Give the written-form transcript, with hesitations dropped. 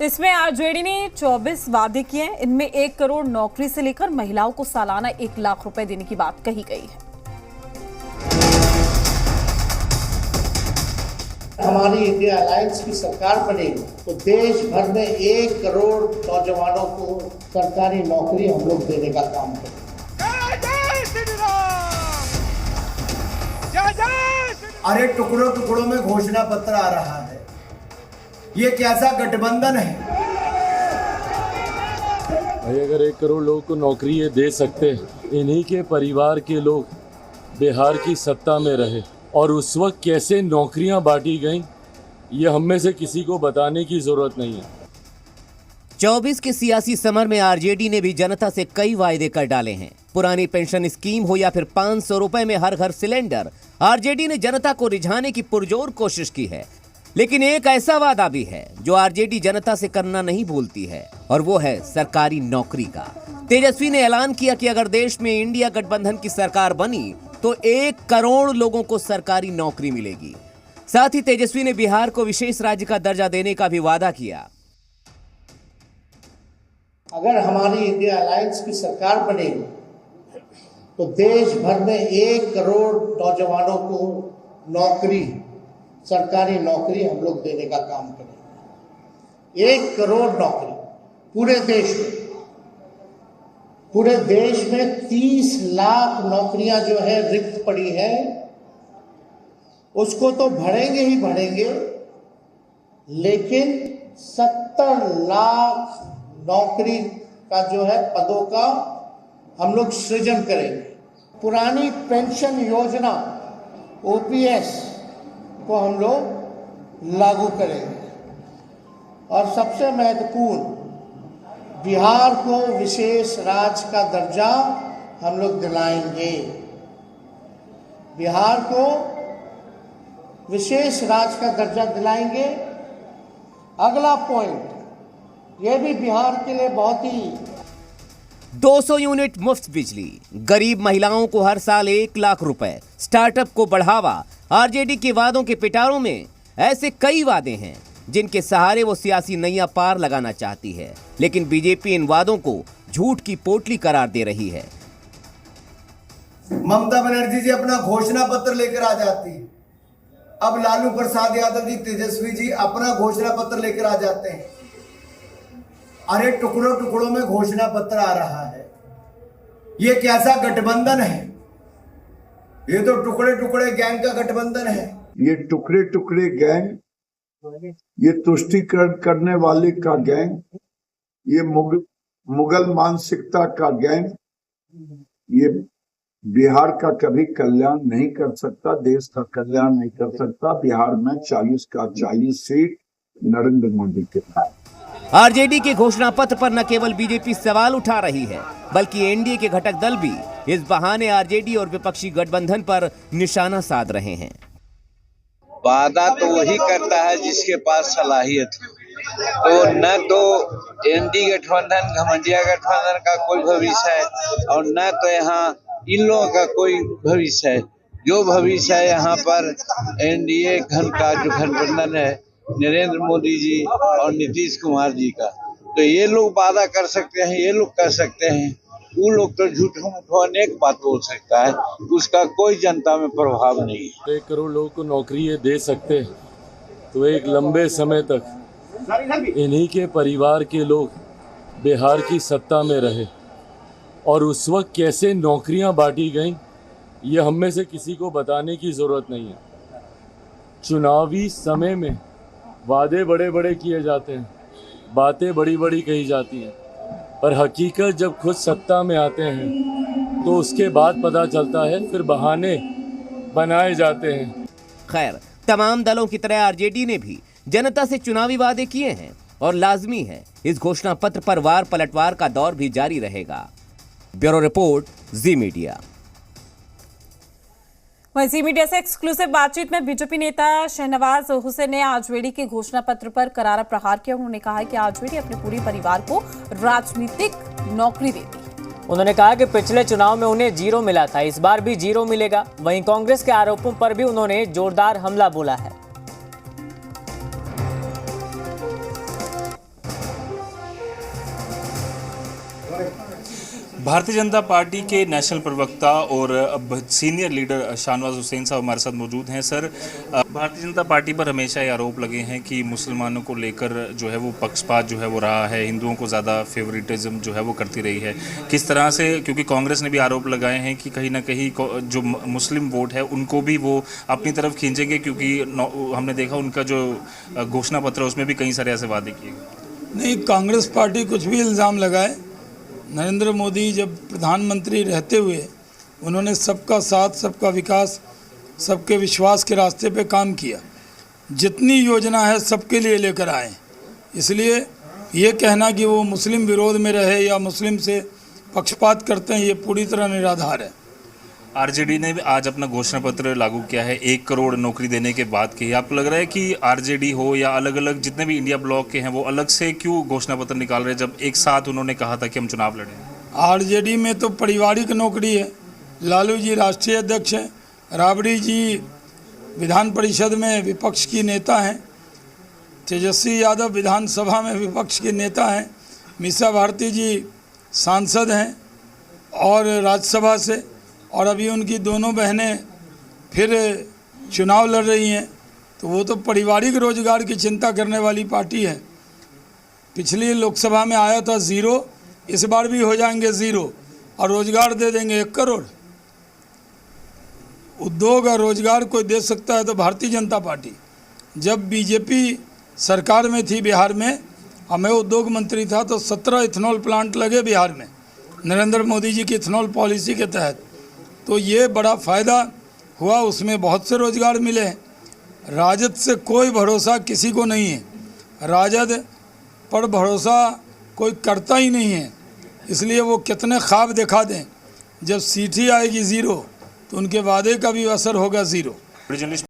तो इसमें आरजेडी ने 24 वादे किए हैं। इनमें 1 करोड़ नौकरी से लेकर महिलाओं को सालाना 1 लाख रुपए देने की बात कही गई है। हमारी इंडिया अलायंस की सरकार बनेगी तो देश भर में 1 करोड़ नौजवानों को सरकारी नौकरी हम लोग देने का काम करेंगे। अरे टुकड़ों टुकड़ों में घोषणा पत्र आ रहा है, ये कैसा गठबंधन है? भाई अगर 1 करोड़ लोगों को नौकरी ये दे सकते, इन्हीं के परिवार के लोग बिहार की सत्ता में रहे और उस वक्त कैसे नौकरियां बांटी गईं, ये हम में से किसी को बताने की जरूरत नहीं है। 24 के सियासी समर में आरजेडी ने भी जनता से कई वायदे कर डाले हैं। पुरानी पेंशन स्कीम हो या फिर 500 रुपए में हर घर सिलेंडर, आरजेडी ने जनता को रिझाने की पुरजोर कोशिश की है। लेकिन एक ऐसा वादा भी है जो आरजेडी जनता से करना नहीं भूलती है, और वो है सरकारी नौकरी का। तेजस्वी ने ऐलान किया कि अगर देश में इंडिया गठबंधन की सरकार बनी तो 1 करोड़ लोगों को सरकारी नौकरी मिलेगी। साथ ही तेजस्वी ने बिहार को विशेष राज्य का दर्जा देने का भी वादा किया। अगर हमारी इंडिया अलायंस की सरकार बनेगी तो देश भर में 1 करोड़ नौजवानों को नौकरी, सरकारी नौकरी हम लोग देने का काम करेंगे। 1 करोड़ नौकरी पूरे देश में। पूरे देश में 30 लाख नौकरियां जो है रिक्त पड़ी है, उसको तो भरेंगे ही भरेंगे, लेकिन 70 लाख नौकरी का जो है पदों का हम लोग सृजन करेंगे। पुरानी पेंशन योजना ओपीएस को हम लोग लागू करेंगे, और सबसे महत्वपूर्ण, बिहार को विशेष राज्य का दर्जा हम लोग दिलाएंगे। बिहार को विशेष राज्य का दर्जा दिलाएंगे। अगला पॉइंट, यह भी बिहार के लिए बहुत ही 200 यूनिट मुफ्त बिजली, गरीब महिलाओं को हर साल 1 लाख रुपए, स्टार्टअप को बढ़ावा। आरजेडी के वादों के पिटारों में ऐसे कई वादे हैं जिनके सहारे वो सियासी नैया पार लगाना चाहती है, लेकिन बीजेपी इन वादों को झूठ की पोटली करार दे रही है। ममता बनर्जी जी अपना घोषणा पत्र लेकर आ जाती है, अब लालू प्रसाद यादव जी, तेजस्वी जी अपना घोषणा पत्र लेकर आ जाते हैं। अरे टुकड़ों टुकड़ों में घोषणा पत्र आ रहा है, ये कैसा गठबंधन है? ये तो टुकड़े टुकड़े गैंग का गठबंधन है। ये टुकड़े टुकड़े गैंग, ये तुष्टीकरण करने वाले का गैंग, ये मुगल मानसिकता का गैंग, ये बिहार का कभी कल्याण नहीं कर सकता, देश का कल्याण नहीं कर सकता। बिहार में 40 का 40 सीट नरेंद्र मोदी के पास। आरजेडी के घोषणा पत्र पर न केवल बीजेपी सवाल उठा रही है, बल्कि एनडीए के घटक दल भी इस बहाने आरजेडी और विपक्षी गठबंधन पर निशाना साध रहे हैं। वादा तो वही करता है जिसके पास सलाहियत हो। तो न तो एनडीए गठबंधन, घमंडिया गठबंधन का कोई भविष्य है, और न तो यहाँ इन लोगों का कोई भविष्य है। जो भविष्य है यहाँ पर एनडीए का जो गठबंधन है, नरेंद्र मोदी जी और नीतीश कुमार जी का। तो ये लोग वादा कर सकते हैं, ये लोग कर सकते हैं, वो लोग तो झूठ मूठ अनेक बात बोल सकता है, उसका कोई जनता में प्रभाव नहीं है। 1 करोड़ लोगों को नौकरी ये दे सकते तो एक लंबे समय तक इन्हीं के परिवार के लोग बिहार की सत्ता में रहे, और उस वक्त कैसे नौकरियां बांटी गईं, ये हम में से किसी को बताने की जरूरत नहीं है। चुनावी समय में वादे बड़े बड़े किए जाते हैं, बातें बड़ी बड़ी कही जाती हैं, पर हकीकत जब खुद सत्ता में आते हैं तो उसके बाद पता चलता है, फिर बहाने बनाए जाते हैं। खैर, तमाम दलों की तरह आरजेडी ने भी जनता से चुनावी वादे किए हैं, और लाजमी है इस घोषणा पत्र पर वार पलटवार का दौर भी जारी रहेगा। ब्यूरो रिपोर्ट, जी मीडिया। वहीं जी मीडिया से एक्सक्लूसिव बातचीत में बीजेपी नेता शहनवाज हुसैन ने आरजेडी के घोषणा पत्र पर करारा प्रहार किया। उन्होंने कहा कि आरजेडी अपने पूरे परिवार को राजनीतिक नौकरी देती। उन्होंने कहा कि पिछले चुनाव में उन्हें 0 मिला था, इस बार भी 0 मिलेगा। वहीं कांग्रेस के आरोपों पर भी उन्होंने जोरदार हमला बोला है। भारतीय जनता पार्टी के नेशनल प्रवक्ता और अब सीनियर लीडर शाहनवाज हुसैन साहब हमारे साथ मौजूद हैं। सर, भारतीय जनता पार्टी पर हमेशा ये आरोप लगे हैं कि मुसलमानों को लेकर जो है वो पक्षपात जो है वो रहा है, हिंदुओं को ज़्यादा फेवरेटिज्म जो है वो करती रही है। किस तरह से, क्योंकि कांग्रेस ने भी आरोप लगाए हैं कि कहीं ना कहीं जो मुस्लिम वोट है उनको भी वो अपनी तरफ खींचेंगे, क्योंकि हमने देखा उनका जो घोषणा पत्र है उसमें भी कई सारे ऐसे वादे किए गए। नहीं, कांग्रेस पार्टी कुछ भी इल्ज़ाम लगाए, नरेंद्र मोदी जब प्रधानमंत्री रहते हुए उन्होंने सबका साथ, सबका विकास, सबके विश्वास के रास्ते पे काम किया। जितनी योजना है सबके लिए लेकर आए। इसलिए ये कहना कि वो मुस्लिम विरोध में रहे या मुस्लिम से पक्षपात करते हैं, ये पूरी तरह निराधार है। आरजेडी ने भी आज अपना घोषणा पत्र लागू किया है 1 करोड़ नौकरी देने के बाद की। आपको लग रहा है कि आरजेडी हो या अलग अलग जितने भी इंडिया ब्लॉक के हैं वो अलग से क्यों घोषणा पत्र निकाल रहे हैं, जब एक साथ उन्होंने कहा था कि हम चुनाव लड़ेंगे? आरजेडी में तो पारिवारिक नौकरी है। लालू जी राष्ट्रीय अध्यक्ष हैं, राबड़ी जी विधान परिषद में विपक्ष की नेता हैं, तेजस्वी यादव विधानसभा में विपक्ष के नेता हैं, मीसा भारती जी सांसद हैं और राज्यसभा से, और अभी उनकी दोनों बहनें फिर चुनाव लड़ रही हैं। तो वो तो पारिवारिक रोजगार की चिंता करने वाली पार्टी है। पिछली लोकसभा में आया था 0, इस बार भी हो जाएंगे 0 और रोजगार दे देंगे 1 करोड़। उद्योग और रोजगार कोई दे सकता है तो भारतीय जनता पार्टी। जब बीजेपी सरकार में थी बिहार में, मैं उद्योग मंत्री था, तो 17 इथेनॉल प्लांट लगे बिहार में नरेंद्र मोदी जी की इथेनॉल पॉलिसी के तहत। तो ये बड़ा फ़ायदा हुआ, उसमें बहुत से रोज़गार मिले हैं। राजद से कोई भरोसा किसी को नहीं है, राजद पर भरोसा कोई करता ही नहीं है। इसलिए वो कितने ख्वाब दिखा दें, जब सीट ही आएगी 0 तो उनके वादे का भी असर होगा 0।